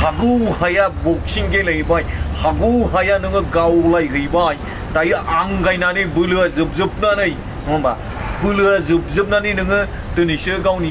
हागौ हाया बक्सिं गेलेबाय हागौ हाया नोङो गावलायहैबाय दायो आंगायनानै बोलोआ जोबजोबनानै नङा होमबा बोलोआ जोबजोबनानै नोङो दिनैसो गावनि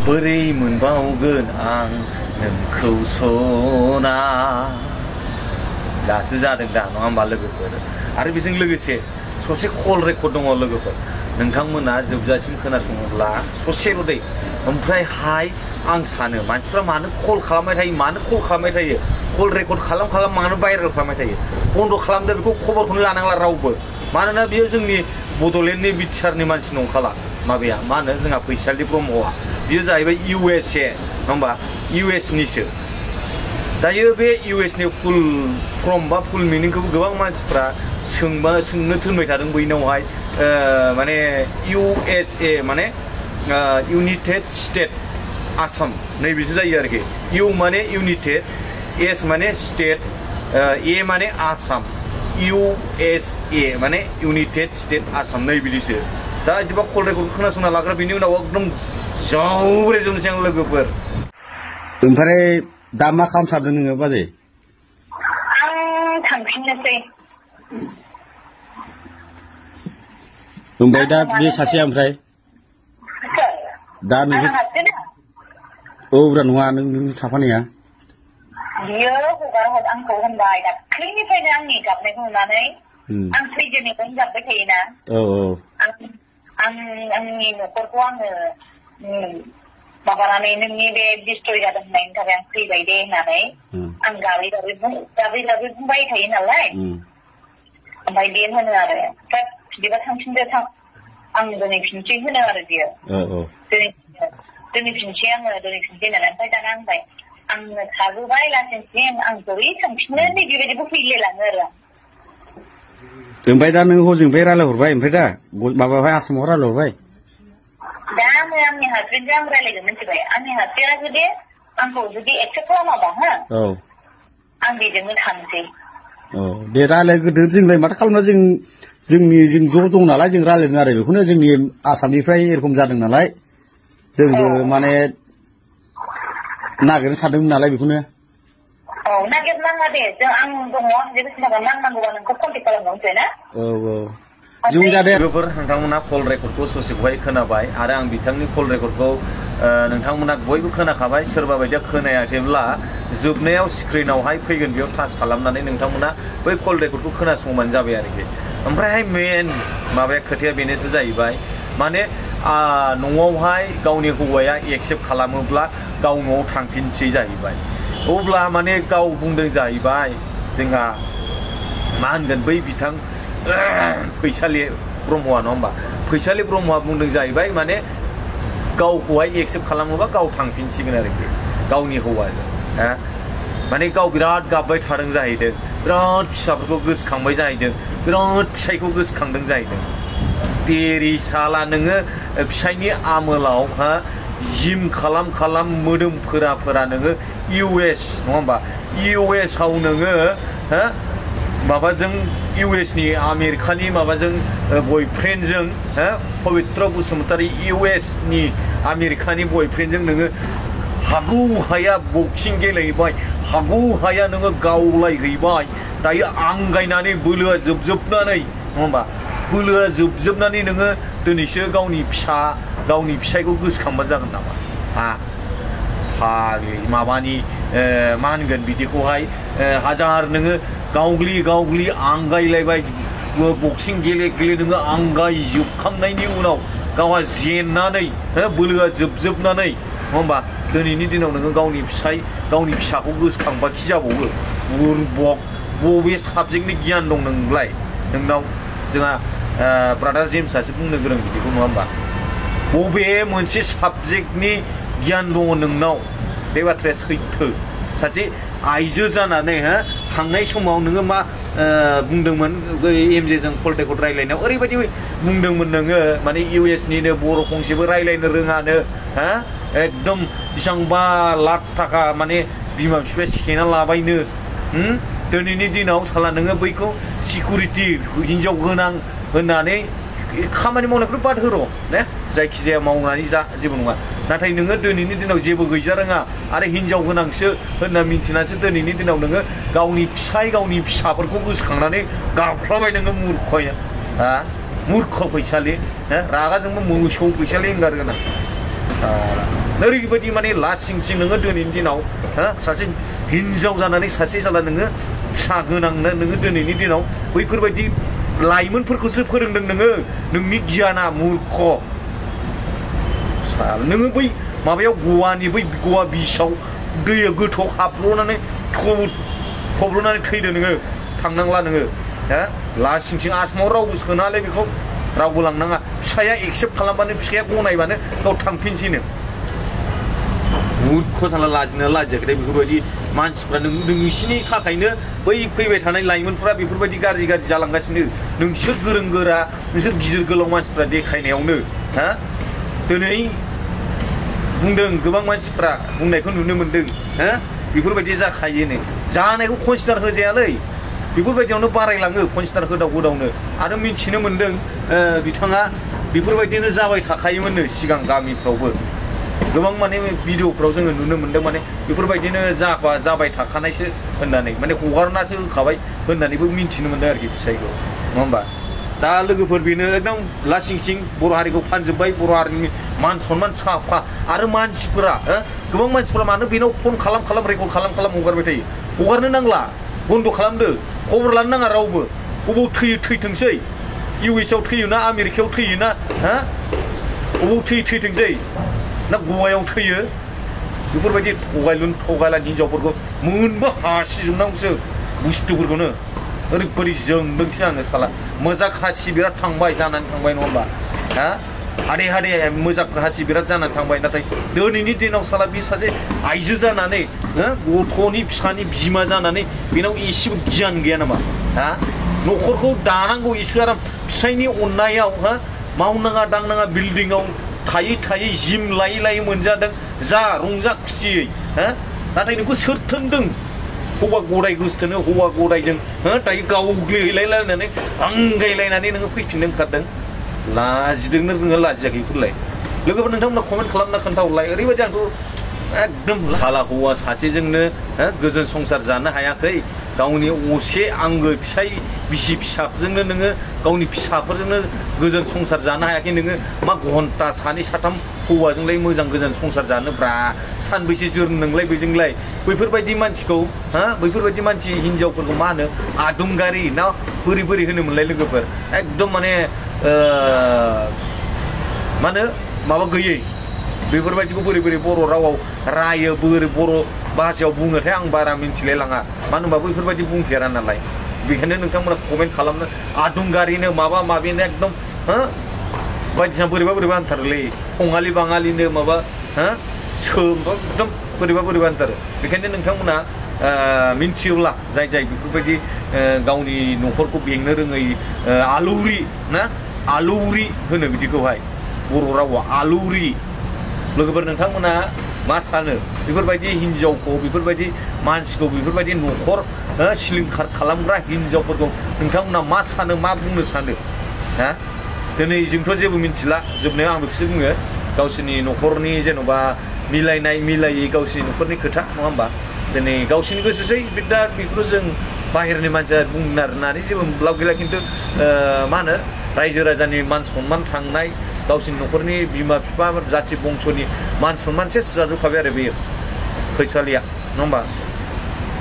बोरै मोनबावगोन आं नोंखौ सना दासो जादों दा नङा होमबा लोगोफोर आरो बेजों लोगोसे ससे कल रेकर्ड दङ लोगोफोर नोंथांमोना जोबजासिम खोनासङोब्ला ससेल' दै ओमफ्रायहाय आं सानो मानसिफ्रा मानो कल खालामबाय थायो कल रेकर्ड खालाम मानो भाइरेल खालामबाय थायो बन्द' खालामदो बेखौ खबरखौनो लानांला रावबो मानोना बेयो जोंनि बड'लेण्डनि बिटिआरनि मानसि नंखाला माबाया मा होनो जोंहा फैसालि ब्रह्मआ बियो जाहैबाय इउएसए नङा होमबा इउएसनिसो दायो बे इउएसनि फुल फर्म बा फुल मिनिंखौ गोबां मानसिफ्रा सोंनो थिनबाय थादों बैनावहाय माने इउएसए माने इउनाइटेड स्टेट आसाम नैबेसो जायो आरोखि इउ माने इउनाइटेड एस माने स्टेट ए माने आसाम इउएसए माने इउनाइटेड स्टेट आसाम नैबिदिसो दा बिदिबा कल रेकर्ड खोनासंना लाग्रा बिनि उनाव एकदम जावरे जोमसै आं लोगोफोर ओमफ्राय दा मा खालामसाबदों नोङो बाजै आं थांफिननोसै ओमफ्राय दा बे सासेया ओमफ्राय दा नों औ ब्रा नङा नों थाफानाया बियो हगार आंखौ होनबाय दाख्लैनिफ्रायनो आंनि गाबनायखौ नुनानै आं सैजोनिफ्रायनो गाबबाय थायोना औ आंनि न'खरखौ आङो माबानानै नोंनि बे डिस्ट्रय जादों होननायनि थाखाय आं फैबाय दे होननानै आं गाबै बुंबाय थायो नालाय ओमफ्राय बे होनो आरो बिदिबा थांफिनदो थां आं दोनैफिनसै होनो आरो बियो दोनैफिनसै आङो दोनैफिनसै होननानै ओमफ्राय दाना आंबाय आंनो थाबोबाय लासिंसिम आं बोरै थांफिननो नै बेबायदिबो फैलायलाङो आरो ओमफ्राय दा नों हजोंनिफ्राय रायलायहरबाय ओमफ्राय दा माबाहाय आसामाव रायलायहरबाय दा आङो आंनि हासबेन्डजों आं रायलायगोन मिथिबाय आंनि हासबेन्डआ जुदि आंखौ जुदि एक्सेप्ट खालामाबा हो आं बेजोंनो थांसै दे रायलायग्रोदो जोंलाय माथो खालामना जों ज' दं नालाय जों रायलायदों आरो बेखौनो जोंनि आसामनिफ्राय एरखम जादों नालाय जोंबो माने नागिरनो सानदोंमोन नालाय बेखौनो नागिरनाङा दे आं दङ आं जेबो सिन्था नांनांगौबा नोंखौ कन्टेक्ट खालामनोसै ना जों जादे लोगोफोर नोंथांमोना कल रेकर्डखौ ससेखौहाय खोनाबाय आरो आं बिथांनि कल रेकर्डखौ नोंथांमोना बयबो खोनाखाबाय सोरबा बायदिया खोनायाखैब्ला जोबनायाव स्क्रिनावहाय फैगोन बेयाव टाच खालामनानै नोंथांमोना बै कल रेकर्डखौ खोनासंबानो जाबाय आरोखि ओमफ्रायहाय मेन माबाया खोथाया बेनोसो जाहैबाय माने न'आवहाय गावनि हौवाया एक्सेप्ट खालामोब्ला गाव न'आव थांफिनसै जाहैबाय अब्ला माने गाव बुंदों जाहैबाय जोंहा मा होनगोन बै बिथां फैसालि ब्रह्मआ नङा होमबा फैसालि ब्रह्मआ बुंदों जाहैबाय माने गावखौहाय एक्सेप्ट खालामोबा गाव थांफिनसिगोन आरोखि गावनि हौवाजों माने गाव बिराद गाबबाय थादों जाहैदों बिराद फिसाफोरखौ गोसोखांबाय जाहैदों बिराद फिसायखौ गोसोखांदों जाहैदों तेरि साला नोङो फिसायनि आमोलाव जिम खालाम मोदोम नोङो इउएस नङा होमबा इउएस आव नोङो माबाजों इउएसनि आमेरिकानि माबाजों बयफ्रेन्डजों पबित्र बसुमतारी इउएसनि आमेरिकानि बयफ्रेन्डजों नोङो हागौ हाया बक्सिं गेलेबाय हागौ हाया नोङो गावलायहैबाय दायो आंगायनानै बोलोआ जोबजोबनानै नङा होमबा बोलोआ जोबजोबनानै नोङो दिनैसो गावनि फिसायखौ गोसोखांबा जागोन नामा फाग्लि माबानि मा होनगोन बिदिखौहाय हाजार नोङो गावग्लि आंगायलायबाय बक्सिं गेले नोङो आंगायजोबखांनायनि उनाव गावहा जेननानै बोलोआ जोबजोबनानै नङा होमबा दिनैनि दिनाव नोङो गावनि फिसाखौ गोसोखांबा खि जाबावो बुरबक बबे साबजेक्टनि गियान दं नोंलाय नोंनाव जोंहा ब्रादार जेम्सआसो बुंनो गोरों बिदिखौ नङा होमबा बबे मोनसे साबजेक्टनि गियान दङ नोंनाव बे बाथ्राया सैथो सासे आइजो जानानै थांनाय समाव नोङो मा बुंदोंमोन एमजेजों कल रेकर्ड रायलायनायाव ओरैबायदि बुंदोंमोन नोङो माने इउएसनिनो बर' फंसेबो रायलायनो रोङानो एकदम बेसेबांबा लाख थाखा माने बिमा बिफाया सेना लाबायनो दिनैनि दिनाव साला नोङो बैखौ सिकिउरिटि हिनजाव गोनां होननानै खामानि मावनायखौ बाद होर' ने जायखिजाया मावनानै जा जेबो नङा नाथाय नोङो दिनैनि दिनाव जेबो गैजा रोङा आरो हिनजाव गोनांसो होनना मिन्थिनासो दिनैनि दिनाव नोङो गावनि फिसाय गावनि फिसाफोरखौ गोसोखांनानै गाबफ्लाबाय नोङो मुर्खया मुर्ख फैसालि रागाजोंबो मोसौ फैसालि एंगारगोन आं ओरैबायदि माने लासिंसिं नोङो दिनैनि दिनाव सासे हिनजाव जानानै सासे जाला नोङो फिसा गोनांनो नोङो दिनैनि दिनाव बैफोरबायदि लाइमोनफोरखौसो फोरोंदों नोङो नोंनि गियाना मुर्ख नोङो बै माबायाव गवानि बै गवा बिचआव दैया गोथौ हाबल'नानै थब्ल'नानै थैदो नोङो थांनांला नोङो लासिंसिं आसामाव रावबो सोनालै बेखौ रावबो लांनाङा फिसाया एक्सेप्ट खालामबानो फिसाया गनायबानो गाव थांफिनसैनो मुर्ख साला लाजिनो लाजियाखै बेफोरबायदि मानसिफ्रा नोंसिनि थाखायनो बै फैबाय थानाय लाइमोनफ्रा बेफोरबायदि गाज्रि गाज्रि जालांगासिनो नोंसोर गोरों गोरा नोंसोर गिदिर गोलाव मानसिफ्रा देखायनायावनो दिनै बुंदों गोबां मानसिफ्रा बुंनायखौ नुनो मोनदों बेफोरबायदि जाखायोनो जानायखौ कनसिडार होजायालै बेफोरबायदियावनो बारायलाङो कनसिडार होदावनो आरो मिथिनो मोनदों बिथाङा बेफोरबायदिनो जाबाय थाखायोमोननो सिगां गामिफ्रावबो गोबां माने भिडिअफ्राव जोङो नुनो मोनदों माने बेफोरबायदिनो जाबाय थाखानायसो होननानै माने हगारनासो होखाबाय होननानैबो मिथिनो मोनदों आरोखि फिसायखौ नङा होमबा दा लोगोफोर बेनो एकदम लासिंसिं बर' हारिखौ फानजोब्बाय बर' हारिनि मान सनमान साफा आरो मानसिफोरा गोबां मानसिफोरा मानो बेनाव फन खालाम रेकर्ड खालाम हगारबाय थायो हगारनो नांला बन्द' खालामदो खबर लानो नाङा रावबो बबाव थैयो थैथोंसै इउएसआव थैयोना आमेरिकायाव थैयोना बबाव थैथोंसै ना गवायाव थैयो बेफोरबायदि थगायला हिनजावफोरखौ मोनबो हासिजोबनांगौसो बुस्थुफोरखौनो ओरैबायदि जोंदोंसो आङो साला मोजां हासि बिराद थांबाय जानानै थांबाय नङा होमबा हादे मोजां हासि बिराद जानानै थांबाय नाथाय दिनैनि दिनाव साला बे सासे आइजो जानानै गथ'नि फिसानि बिमा जानानै बेनाव एसेबो गियान गैया नामा न'खरखौ दानांगौ इसोरा फिसायनि अननायाव मावनाङा दांनाङा बिल्डिंआव थायै जिम लायै मोनजादों जा रंजा खुसियै नाथाय नोंखौ सोर थोनदों हौवा गदाय गोसथोनो हौवा गदायजों दायो गावग्लिहैलायलायनानै आंगायलायनानै नोङो फैफिननो ओंखारदों लाजिदोंनो नोङो लाजियाखै बेफोरलाय लोगोफोर नोंथांमोना कमेन्ट खालामना खोन्थाहरलाय ओरैबायदि आंथ' एकदम साला हौवा सासेजोंनो गोजोन संसार जानो हायाखै गावनि असे आंगो फिसाय बिसि फिसाफोरजोंनो नोङो गावनि फिसाफोरजोंनो गोजोन संसार जानो हायाखै नोङो मा घन्टा सानै साथाम हौवाजोंलाय मोजां गोजोन संसार जानोब्रा सानबैसे जोरनो नोंलाय बेजोंलाय बैफोरबायदि मानसिखौ बैफोरबायदि मानसि हिनजावफोरखौ मा होनो आदुंगारि ना बोरै होनोमोनलाय लोगोफोर एकदम माने मा होनो माबा गैयै बेफोरबायदिखौ बोरै बर' रावाव रायो बोरै बर' भाषायाव बुङोथाय आं बारा मिन्थिलाय लाङा मानो होनबा बैफोरबायदि बुंफेरा नालाय बेखायनो नोंथांमोना कमेन्ट खालामनो आदुंगारिनो माबा माबिनो एकदम बायदिसिना बोरैबा होनथारोलै खङालि बाङालिनो माबा एकदम बोरैबा होनथारो बेखायनो नोंथांमोना मिन्थियोब्ला जाय बेफोरबायदि गावनि न'खरखौ बेंनो रोङै आलौरि ना आलौरि होनो बिदिखौहाय बर' रावाव आलौरि लोगोफोर नोंथांमोना मा सानो बेफोरबायदि हिनजावखौ बेफोरबायदि मानसिखौ बेफोरबायदि न'खर सिलिंखार खालामग्रा हिनजावफोरखौ नोंथांमोना मा सानो मा बुंनो सानो दिनै जोंथ' जेबो मिन्थिला जोबनायाव आं बेखौसो बुङो गावसोरनि न'खरनि जेन'बा मिलायनाय मिलायै गावसोरनि न'खरनि खोथा नङा होमबा दिनै गावसोरनि गोसोसै दा बेखौ जों बाहेरनि मानसिया बुंनानै जेबो लाब गैला खिन्थु मा होनो रायजो राजानि मान सनमान थांनाय गावसोरनि न'खरनि बिमा बिफा जाथि बंस'नि मान सनमान सेस जाजोबखाबाय आरो बेयो फैसालिया नङा होमबा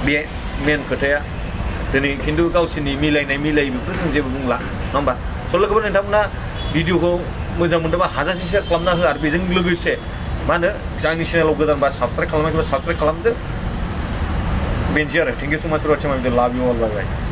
बे मेन खोथाया दिनै खिन्थु गावसोरनि मिलायनाय मिलायै बेखौ जों जेबो बुंला नङा होमबा स' लोगोफोर नोंथांमोना भिडिअखौ मोजां मोनदोंबा हाजासे शेयार खालामना हो आरो बेजों लोगोसे मा होनो आंनि चेनेलाव गोदानबा साबसक्राइब खालामाखैबा साबसक्राइब खालामदो बेनोसै आरो थेंक इउ सो माच फर वाचिं माय भिडिअ लाभ इउ अल बाय बाय